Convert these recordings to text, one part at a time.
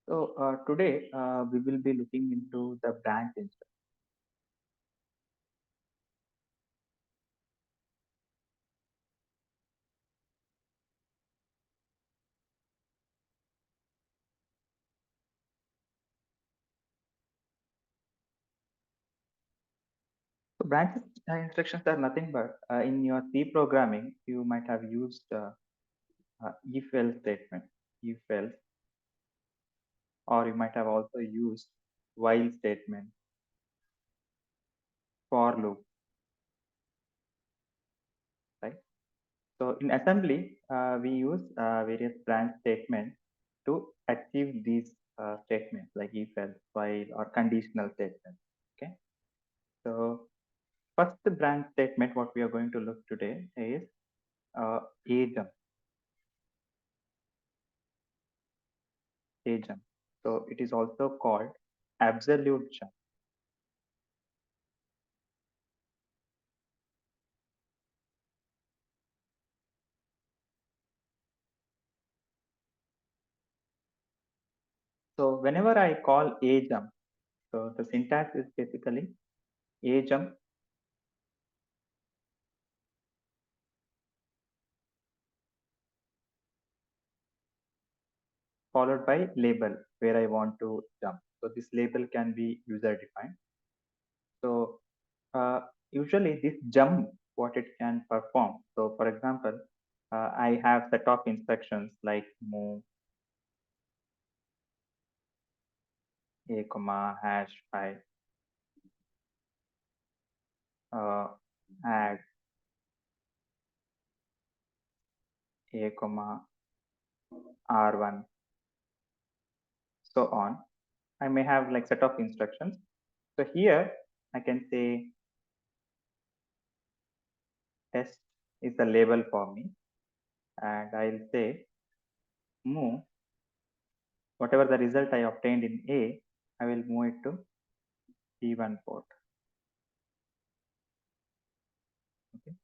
So today we will be looking into the branch instruction. So branch instructions are nothing but in your C programming you might have used if else statement, if else, or you might have also used while statement, for loop, right? So in assembly we use various branch statements to achieve these statements like if else, while, or conditional statements. Okay, so first branch statement what we are going to look today is a jump, a jump. So it is also called absolute jump. So whenever I call a jump, so the syntax is basically a jump followed by label where I want to jump. So this label can be user defined. So usually this jump, what it can perform. So for example, I have set of instructions like move, a comma, hash 5, uh, add a comma, r1, so on. I may have like set of instructions. So here I can say test is the label for me, and I'll say move whatever the result I obtained in A, I will move it to P1 port. Okay.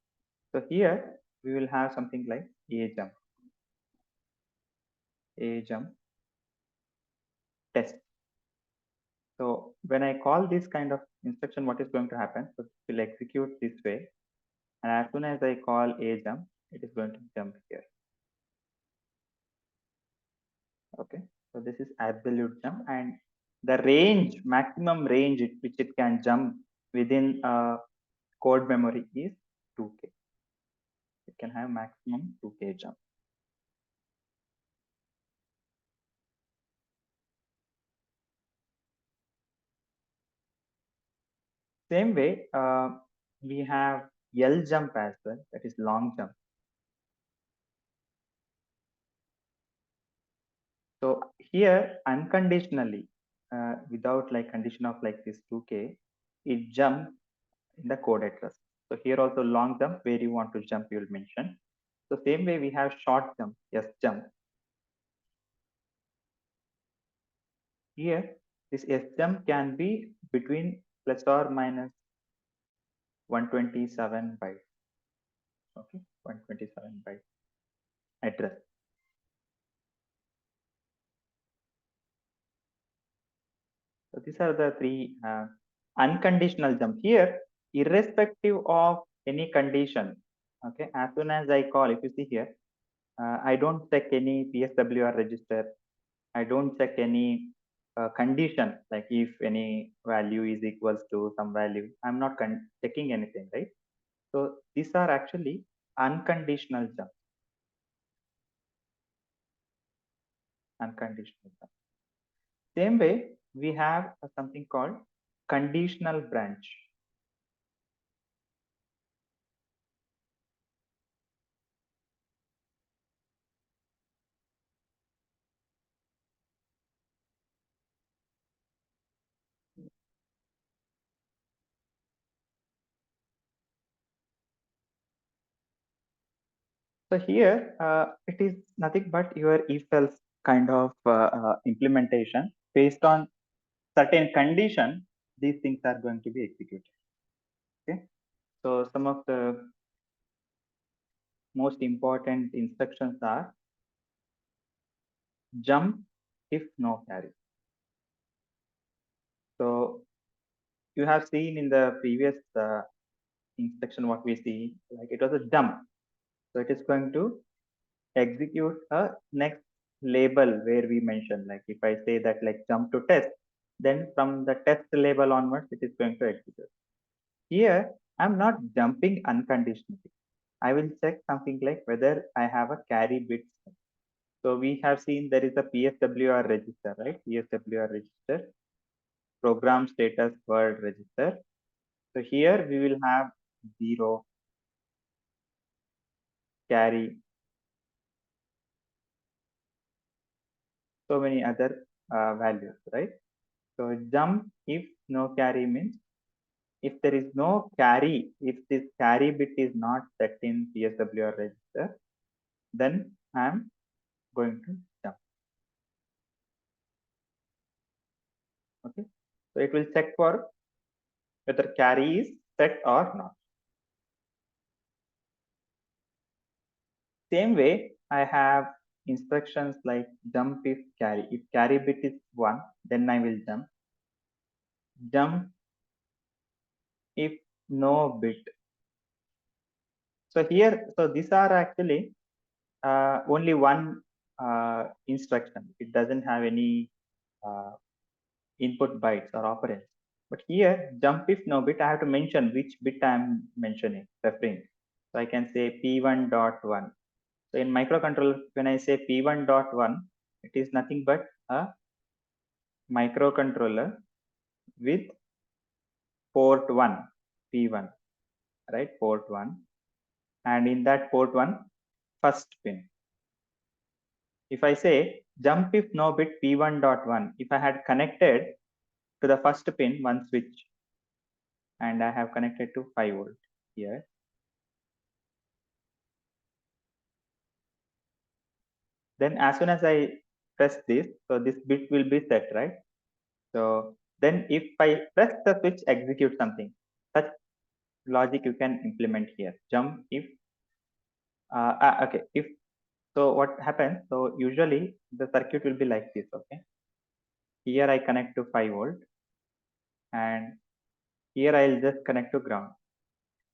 So here we will have something like a jump test. So when I call this kind of instruction, what is going to happen? So it will execute this way, and as soon as I call a jump, it is going to jump here. Okay, so this is absolute jump, and the range, maximum range which it can jump within code memory is 2k. It can have maximum 2k jump. Same way, we have L jump as well, that is long jump. So here unconditionally, without like condition of like this 2k, it jumps in the code address. So here also long jump where you want to jump, you will mention. So same way we have short jump, S jump. Here this S jump can be between plus or minus 127 bytes. Okay, 127 bytes address. So these are the three unconditional jump here, irrespective of any condition. Okay, as soon as I call, if you see here, I don't check any PSWR register. I don't check any condition like if any value is equals to some value. I'm not checking anything, right? So these are actually unconditional jump. Unconditional jump. Same way, we have something called conditional branch. So here it is nothing but your if else kind of implementation based on certain condition. These things are going to be executed. Okay. So some of the most important instructions are jump if no carry. So you have seen in the previous instruction what we see, like it was a jump. So it is going to execute a next label where we mention, like if I say that like jump to test, then from the test label onwards it is going to execute. Here I'm not jumping unconditionally. I will check something like whether I have a carry bit. So we have seen there is a PSWR register, right? PSWR register, program status word register. So here we will have 0, carry, so many other values, right? So jump if no carry means if there is no carry, if this carry bit is not set in PSWR register, then I'm going to jump. Okay. So it will check for whether carry is set or not. Same way, I have instructions like jump if carry. If carry bit is 1, then I will jump. Jump if no bit. So here, so these are actually only one instruction. It doesn't have any input bytes or operands. But here, jump if no bit, I have to mention which bit I am mentioning, referring. So I can say P1.1. So in microcontroller, when I say P1.1, it is nothing but a microcontroller with port 1, P1, right? Port 1. And in that port 1, first pin. If I say jump if no bit P1.1, if I had connected to the first pin one switch and I have connected to 5 volt here, then as soon as I press this, so this bit will be set, right? So then if I press the switch, execute something. Such logic you can implement here. Jump if, okay, if, so what happens? So usually the circuit will be like this, okay? Here I connect to 5 volt and here I'll just connect to ground.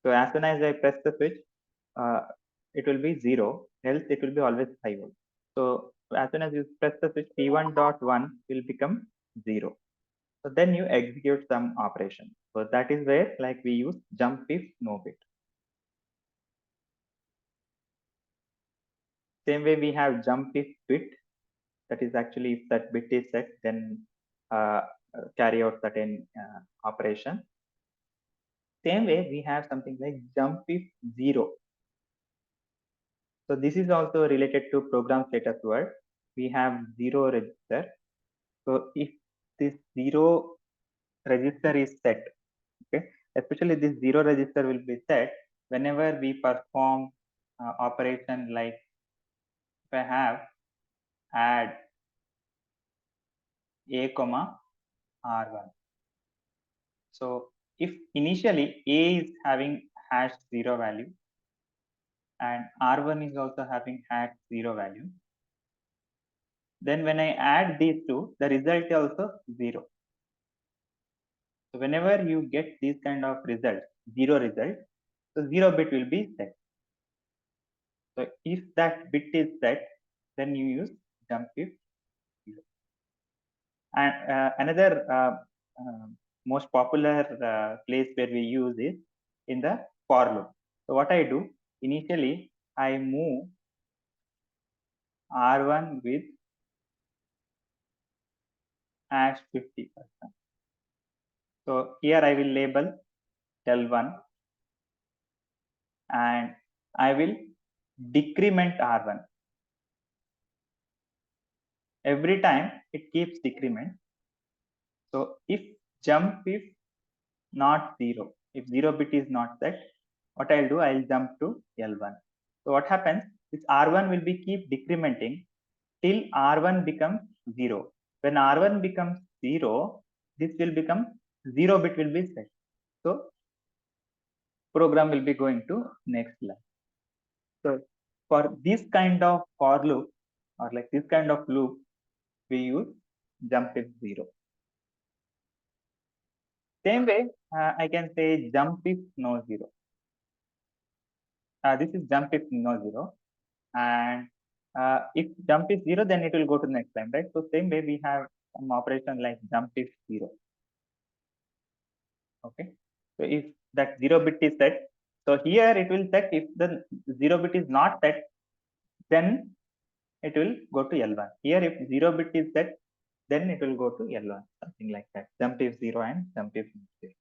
So as soon as I press the switch, uh, it will be 0, else it will be always 5 volt. So as soon as you press the switch, P1.1 will become 0. So then you execute some operation. So that is where like we use jump if no bit. Same way we have jump if bit. That is actually if that bit is set, then carry out certain operation. Same way we have something like jump if 0. So this is also related to program status word. We have 0 register. So if this 0 register is set, okay, especially this 0 register will be set whenever we perform operation like if I have add a comma r1. So if initially a is having hash 0 value and r1 is also having hash 0 value, then when I add these two, the result is also 0. So whenever you get this kind of result, 0 result, so 0 bit will be set. So if that bit is set, then you use jump if 0. And another most popular place where we use is in the for loop. So what I do, initially I move R1 with hash 50%. So here I will label L1 and I will decrement R1. Every time it keeps decrement. So if jump if not 0, if 0 bit is not set, what I'll do, I'll jump to L1. So what happens, this R1 will be keep decrementing till R1 becomes 0. When R1 becomes 0, this will become 0 bit will be set. So program will be going to next line. So for this kind of for loop or like this kind of loop, we use jump if 0. Same way, I can say jump if no 0. This is jump if no 0. And if jump is 0, then it will go to the next line, right? So same way we have some operation like jump if 0. Okay. So if that 0 bit is set, so here it will set. If the 0 bit is not set, then it will go to L1. Here if 0 bit is set, then it will go to L1, something like that. Jump if 0 and jump if 0.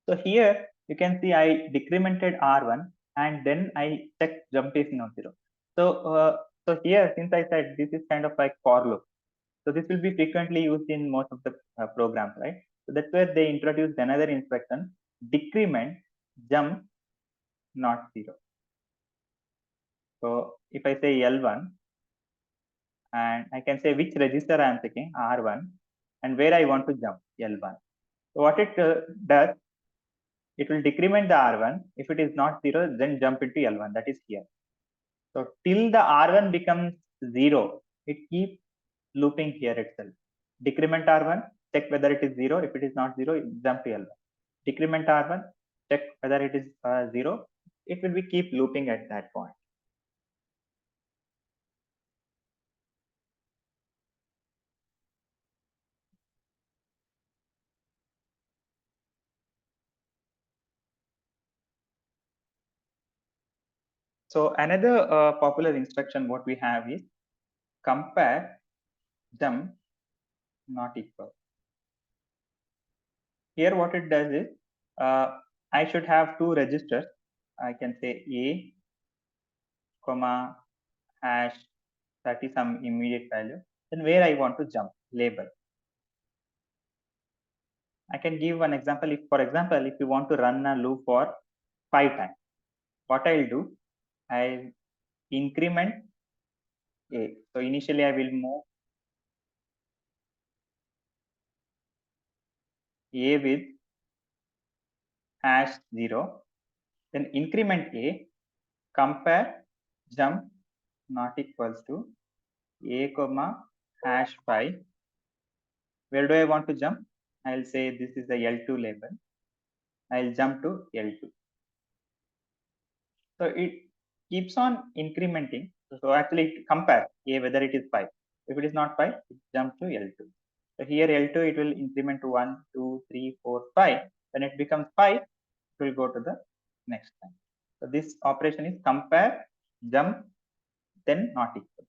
So here you can see I decremented R1 and then I checked jump if no 0. So so here, since I said this is kind of like for loop, so this will be frequently used in most of the programs, right? So that's where they introduced another instruction, decrement jump not 0. So if I say L1 and I can say which register I am checking, R1, and where I want to jump, L1. So what it does, it will decrement the R1. If it is not 0, then jump into L1, that is here. So till the R1 becomes 0, it keeps looping here itself. Decrement R1, check whether it is 0. If it is not 0, jump to L1. Decrement R1, check whether it is 0. It will be keep looping at that point. So another popular instruction what we have is compare jump not equal. Here what it does is I should have two registers. I can say A, comma, hash, that is some immediate value. Then where I want to jump, label. I can give one example. If, for example, if you want to run a loop for 5 times, what I'll do, I increment A. So initially I will move A with hash 0, then increment A, compare jump not equals to A comma hash 5. Where do I want to jump? I'll say this is the L2 label. I'll jump to L2. So it keeps on incrementing. So actually it compares A whether it is 5. If it is not 5, it jumps to L2. So here L2 it will increment to 1, 2, 3, 4, 5. When it becomes 5, it will go to the next line. So this operation is compare, jump, then not equal.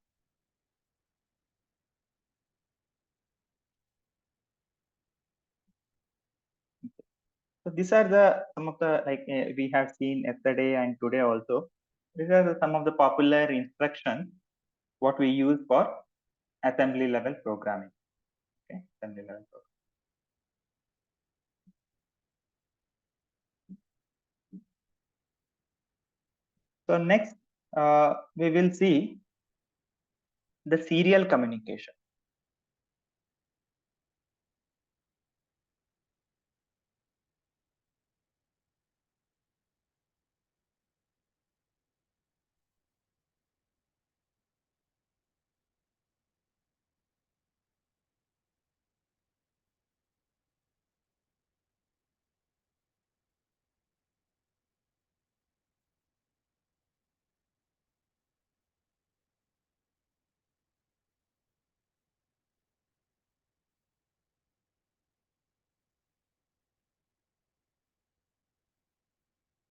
So these are the some of the like we have seen yesterday and today also. These are some of the popular instructions what we use for assembly level programming. Okay, assembly level programming. So next we will see the serial communication.